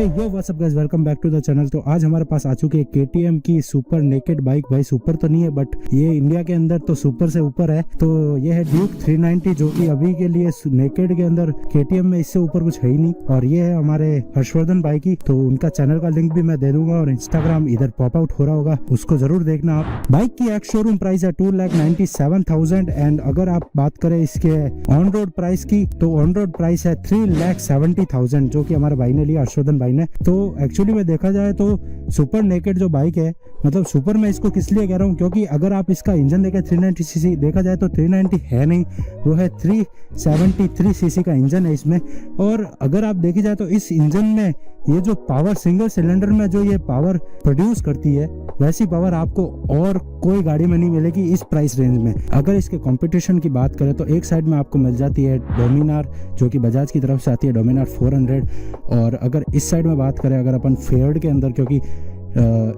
Yo what's up guys, welcome back to the channel. तो आज हमारे पास आ चुकी है केटीएम की सुपर नेकेड बाइक। भाई सुपर तो नहीं है बट ये इंडिया के अंदर तो सुपर से ऊपर है। तो ये है ड्यूक 390 जो कि अभी के लिए नेकेड के अंदर केटीएम में इससे ऊपर कुछ है ही नहीं। और ये है हमारे हर्षवर्धन भाई की, तो उनका चैनल का लिंक भी मैं दे दूंगा और इंस्टाग्राम इधर पॉप आउट हो रहा होगा, उसको जरूर देखना आप। बाइक की एक्स शोरूम प्राइस है 2,97,000 एंड अगर आप बात करें इसके ऑन रोड प्राइस की तो ऑन रोड प्राइस है 3,70,000 जो कि हमारे भाई ने लिया, हर्षवर्धन भाई ने। तो एक्चुअली में देखा जाए तो सुपर नेकेड जो बाइक है, मतलब सुपर मैं इसको किस लिए कह रहा हूँ क्योंकि अगर आप इसका इंजन देखें 390 सीसी, देखा जाए तो 390 है नहीं, वो है 373 सीसी का इंजन है इसमें। और अगर आप देखी जाए तो इस इंजन में ये जो पावर सिंगल सिलेंडर में जो ये पावर प्रोड्यूस करती है वैसी पावर आपको और कोई गाड़ी में नहीं मिलेगी इस प्राइस रेंज में। अगर इसके कंपटीशन की बात करें तो एक साइड में आपको मिल जाती है डोमिनार जो कि बजाज की तरफ से आती है, डोमिनार 400। और अगर इस साइड में बात करें अगर अपन फेयर्ड के अंदर, क्योंकि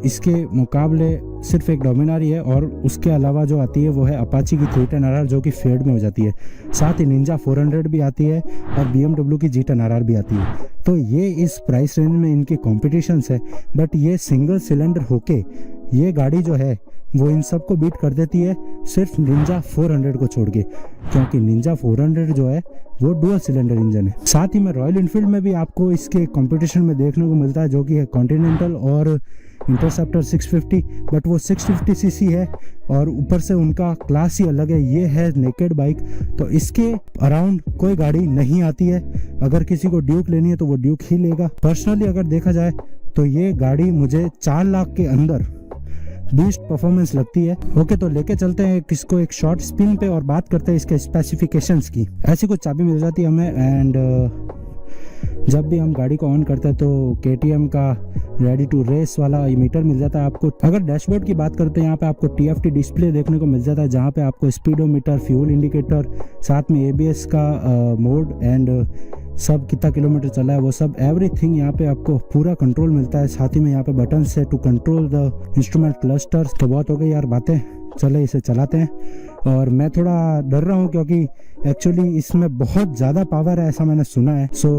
इसके मुकाबले सिर्फ एक डोमिनार ही है और उसके अलावा जो आती है वो है अपाची की 310RR जो कि फेयर्ड में हो जाती है। साथ ही निंजा 400 भी आती है और BMW की G10RR भी आती है। तो ये इस प्राइस रेंज में इनके कॉम्पिटिशन्स है, बट ये सिंगल सिलेंडर होके ये गाड़ी जो है वो इन सबको बीट कर देती है सिर्फ निंजा 400 को छोड़ के, क्योंकि निंजा 400 जो है वो डुअल सिलेंडर इंजन है। साथ ही में रॉयल इनफील्ड में भी आपको इसके कंपटीशन में देखने को मिलता है जो कि है कॉन्टिनेंटल और इंटरसेप्टर 650, बट वो 650 सीसी है और ऊपर से उनका क्लास ही अलग है। ये है नेकेड बाइक, तो इसके अराउंड कोई गाड़ी नहीं आती है। अगर किसी को ड्यूक लेनी है तो वो ड्यूक ही लेगा। पर्सनली अगर देखा जाए तो ये गाड़ी मुझे 4 लाख के अंदर बीस्ट परफॉर्मेंस लगती है। ओके, तो लेके चलते हैं किसको एक शॉर्ट स्पिन पे और बात करते हैं इसके स्पेसिफिकेशंस की। ऐसी कुछ चाबी मिल जाती है हमें एंड जब भी हम गाड़ी को ऑन करते हैं तो केटीएम का रेडी टू रेस वाला मीटर मिल जाता है आपको। अगर डैशबोर्ड की बात करते हैं यहाँ पे आपको TFT डिस्प्ले देखने को मिल जाता है जहाँ पे आपको स्पीडोमीटर, फ्यूल इंडिकेटर, साथ में ABS का मोड एंड सब कितना किलोमीटर चला है वो सब एवरीथिंग यहाँ पे आपको पूरा कंट्रोल मिलता है। साथ ही में यहाँ पे बटन से to control the instrument cluster. तो बहुत हो गई यार बातें, चले इसे चलाते हैं। और मैं थोड़ा डर रहा हूँ क्योंकि एक्चुअली इसमें बहुत ज़्यादा पावर है ऐसा मैंने सुना है। सो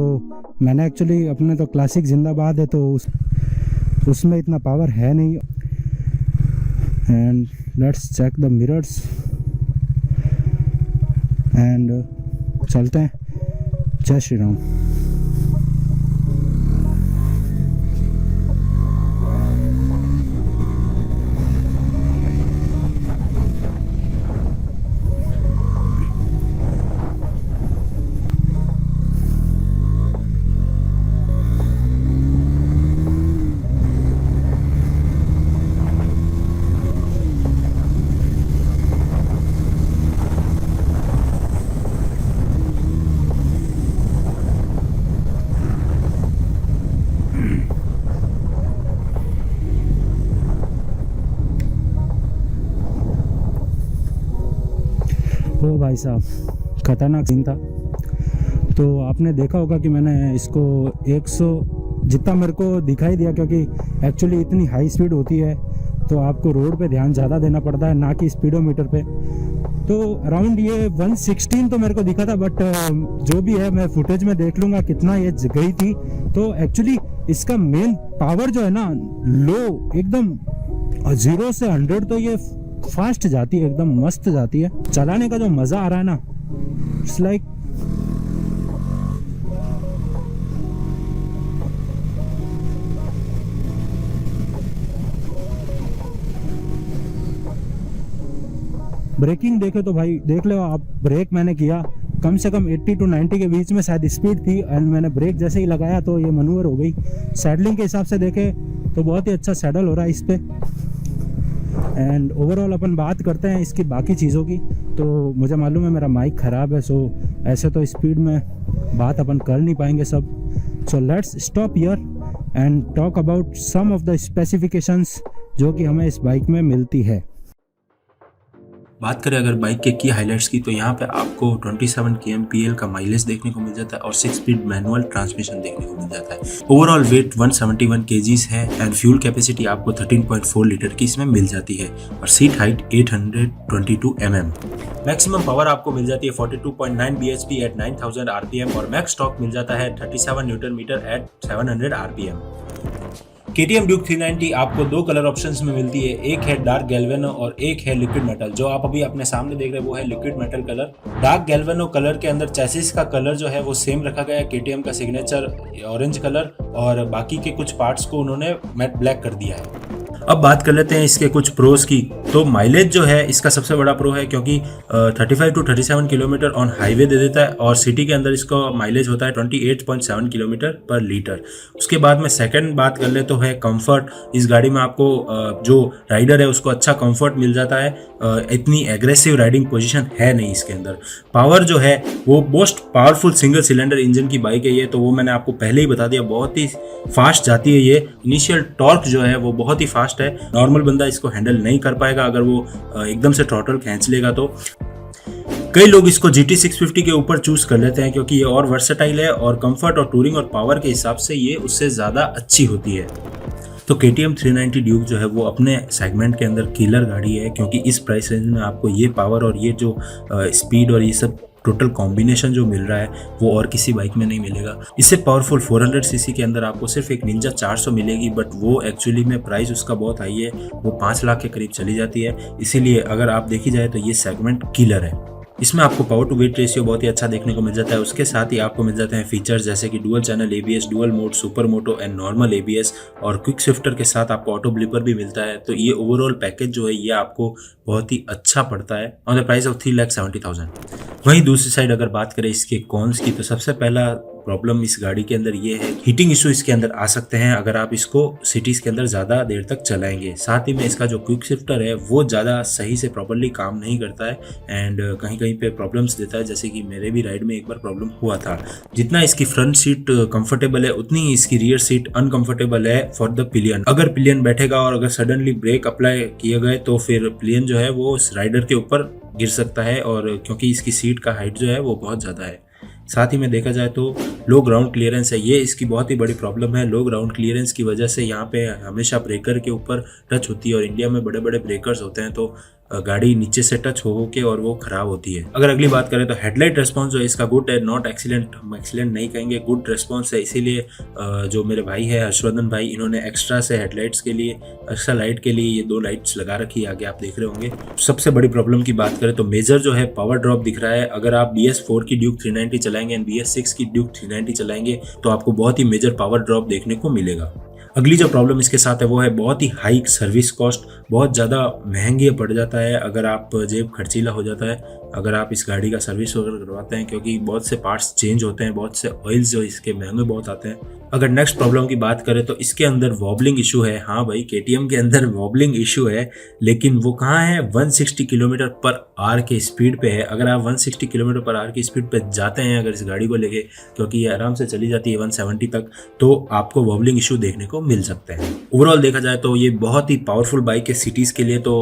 मैंने एक्चुअली अपने तो क्लासिक जिंदाबाद है तो उसमें इतना पावर है नहीं। And let's check the mirrors and चलते हैं। जय श्री राम। ओ भाई साहब, खतरनाक सीन था। तो आपने देखा होगा कि मैंने इसको 100 जितना मेरे को दिखाई दिया, क्योंकि एक्चुअली इतनी हाई स्पीड होती है तो आपको रोड पे ध्यान ज़्यादा देना पड़ता है ना कि स्पीडोमीटर पे। तो अराउंड ये 116 तो मेरे को दिखा था, बट जो भी है मैं फुटेज में देख लूँगा कितना ये गई थी। तो एक्चुअली इसका मेन पावर जो है ना लो एकदम 0 से 100 तो ये फास्ट जाती है, एकदम मस्त जाती है। चलाने का जो मजा आ रहा है ना, इट्स लाइक ब्रेकिंग देखे तो भाई देख लो आप, ब्रेक मैंने किया कम से कम 80 to 90 के बीच में शायद स्पीड थी एंड मैंने ब्रेक जैसे ही लगाया तो ये मनूवर हो गई। सैडलिंग के हिसाब से देखे तो बहुत ही अच्छा सैडल हो रहा है इस पे। एंड ओवरऑल अपन बात करते हैं इसकी बाकी चीज़ों की। तो मुझे मालूम है मेरा माइक ख़राब है, सो ऐसे तो स्पीड में बात अपन कर नहीं पाएंगे सब। So let's stop here and talk about some of the specifications जो कि हमें इस बाइक में मिलती है। बात करें अगर बाइक के की हाइलाइट्स की, तो यहाँ पे आपको 27 kmpl का माइलेज देखने को मिल जाता है और 6 स्पीड मैनुअल ट्रांसमिशन देखने को मिल जाता है। ओवरऑल वेट 171 kgs है एंड फ्यूल कैपेसिटी आपको 13.4 लीटर की इसमें मिल जाती है और seat height 822 mm। Maximum power आपको मिल जाती है 42.9 bhp एट 9000 rpm और मैक्स टॉर्क मिल जाता है 37 newton metre at 700 rpm। KTM Duke 390 आपको दो कलर ऑप्शंस में मिलती है, एक है डार्क गैल्वेनो और एक है लिक्विड मेटल। जो आप अभी अपने सामने देख रहे हैं वो है liquid metal colour. Dark galvano colour के अंदर चैसिस का कलर जो है वो सेम रखा गया है, KTM का सिग्नेचर ऑरेंज कलर, और बाकी के कुछ पार्ट्स को उन्होंने मैट ब्लैक कर दिया है। अब बात कर लेते हैं इसके कुछ प्रोज की। तो माइलेज जो है इसका सबसे बड़ा प्रो है, क्योंकि 35 to 37 किलोमीटर ऑन हाईवे दे देता है और सिटी के अंदर इसका माइलेज होता है 28.7 किलोमीटर पर लीटर। उसके बाद में सेकंड बात कर ले तो है कंफर्ट। इस गाड़ी में आपको जो राइडर है उसको अच्छा कंफर्ट मिल जाता है, इतनी एग्रेसिव राइडिंग पोजीशन है नहीं इसके अंदर। पावर जो है वो most powerful single cylinder engine की बाइक है ये, तो वो मैंने आपको पहले ही बता दिया, बहुत ही फास्ट जाती है ये। इनिशियल टॉर्क जो है वो बहुत ही फास्ट है, नॉर्मल बंदा इसको हैंडल नहीं कर पाएगा अगर वो एकदम से थ्रॉटल खींच लेगा तो। कई लोग इसको GT 650 के ऊपर चूज कर लेते हैं क्योंकि ये और वर्सेटाइल है और कंफर्ट और टूरिंग और पावर के हिसाब से ये उससे ज़्यादा अच्छी होती है। तो KTM 390 ड्यूक जो है वो अपने सेगमेंट के अंदर किलर गाड़ी है, क्योंकि इस प्राइस रेंज में आपको ये पावर और ये जो स्पीड और ये सब टोटल कॉम्बिनेशन जो मिल रहा है वो और किसी बाइक में नहीं मिलेगा। इससे पावरफुल 400 सीसी के अंदर आपको सिर्फ एक निंजा 400 मिलेगी, बट वो एक्चुअली में प्राइस उसका बहुत हाई है, वो 5 लाख के करीब चली जाती है। इसीलिए अगर आप देखी जाए तो ये सेगमेंट किलर है। इसमें आपको पावर टू वेट रेशियो बहुत ही अच्छा देखने को मिल जाता है। उसके साथ ही आपको मिल जाते हैं फीचर्स जैसे कि dual channel ABS, dual mode, super moto and normal ABS, और क्विक शिफ्टर के साथ आपको ऑटो ब्लिपर भी मिलता है। तो ये ओवरऑल पैकेज जो है ये आपको बहुत ही अच्छा पड़ता है ऑन द प्राइस ऑफ 3,70,000। वहीं दूसरी साइड अगर बात करें इसके कॉन्स की, तो सबसे पहला प्रॉब्लम इस गाड़ी के अंदर ये है, हीटिंग इशू इसके अंदर आ सकते हैं अगर आप इसको सिटीज के अंदर ज़्यादा देर तक चलाएंगे। साथ ही में इसका जो क्विक शिफ्टर है वो ज़्यादा सही से प्रॉपर्ली काम नहीं करता है एंड कहीं कहीं पे प्रॉब्लम्स देता है, जैसे कि मेरे भी राइड में एक बार प्रॉब्लम हुआ था। जितना इसकी फ्रंट सीट कंफर्टेबल है उतनी ही इसकी रियर सीट अनकंफर्टेबल है फॉर द पिलियन। अगर पिलियन बैठेगा और अगर सडनली ब्रेक अप्लाई किए गए तो फिर पिलियन जो है वो राइडर के ऊपर गिर सकता है, और क्योंकि इसकी सीट का हाइट जो है वो बहुत ज़्यादा है। साथ ही में देखा जाए तो लो ग्राउंड क्लियरेंस है, ये इसकी बहुत ही बड़ी प्रॉब्लम है। लो ग्राउंड क्लियरेंस की वजह से यहाँ पे हमेशा ब्रेकर के ऊपर टच होती है, और इंडिया में बड़े बड़े ब्रेकर्स होते हैं तो गाड़ी नीचे से टच हो के और वो खराब होती है। अगर अगली बात करें तो हेडलाइट रेस्पॉन्स जो है इसका गुड है, नॉट एक्सीलेंट, हम एक्सीलेंट नहीं कहेंगे, गुड रेस्पॉन्स है। इसीलिए जो मेरे भाई है हर्षवर्धन भाई, इन्होंने एक्स्ट्रा से हेडलाइट्स के लिए, एक्स्ट्रा लाइट के लिए ये 2 लाइट्स लगा रखी है, आगे आप देख रहे होंगे। सबसे बड़ी प्रॉब्लम की बात करें तो मेजर जो है पावर ड्रॉप दिख रहा है। अगर आप BS4 की ड्यूक 390 चलाएंगे एंड BS6 की ड्यूक 390 चलाएंगे तो आपको बहुत ही मेजर पावर ड्रॉप देखने को मिलेगा। अगली जो प्रॉब्लम इसके साथ है वो है बहुत ही हाई सर्विस कॉस्ट, बहुत ज़्यादा महंगी पड़ जाता है अगर आप जेब खर्चीला हो जाता है अगर आप इस गाड़ी का सर्विस वगैरह करवाते हैं, क्योंकि बहुत से पार्ट्स चेंज होते हैं, बहुत से ऑयल्स जो इसके महंगे बहुत आते हैं। अगर नेक्स्ट प्रॉब्लम की बात करें तो इसके अंदर वॉबलिंग इशू है। हाँ भाई, KTM के अंदर वॉबलिंग इशू है, लेकिन वो कहाँ है, 160 किलोमीटर पर आवर के स्पीड पे है। अगर आप 160 किलोमीटर पर आवर की स्पीड पे जाते हैं अगर इस गाड़ी को लेके, क्योंकि ये आराम से चली जाती है 170 तक, तो आपको वॉबलिंग इशू देखने को मिल सकते हैं। ओवरऑल देखा जाए तो ये बहुत ही पावरफुल बाइक है सिटीज़ के लिए। तो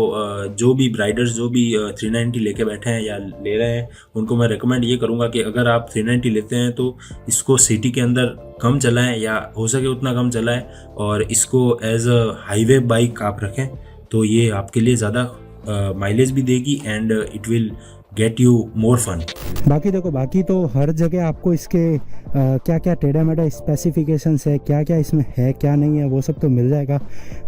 जो भी राइडर्स जो भी 390 लेके बैठे हैं या ले रहे हैं उनको मैं रिकमेंड ये करूँगा कि अगर आप 390 लेते हैं तो इसको सिटी के अंदर कम चलाएं या हो सके उतना कम चलाएं, और इसको एज अ हाईवे बाइक आप रखें तो ये आपके लिए ज़्यादा माइलेज भी देगी and it will get you more fun. बाकी देखो, बाकी तो हर जगह आपको इसके क्या क्या टेढ़ा मेढ़ा स्पेसिफिकेशंस है, क्या क्या इसमें है क्या नहीं है, वो सब तो मिल जाएगा।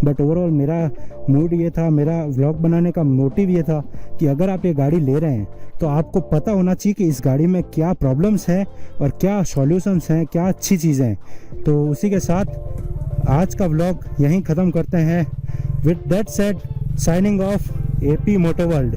बट ओवरऑल मेरा मूड ये था, मेरा व्लॉग बनाने का मोटिव ये था कि अगर आप ये गाड़ी ले रहे हैं तो आपको पता होना चाहिए कि इस गाड़ी में क्या प्रॉब्लम्स हैं और क्या सॉल्यूशंस हैं, क्या अच्छी चीज़ें हैं। तो उसी के साथ आज का व्लॉग यहीं ख़त्म करते हैं। With that said, signing off AP moto world.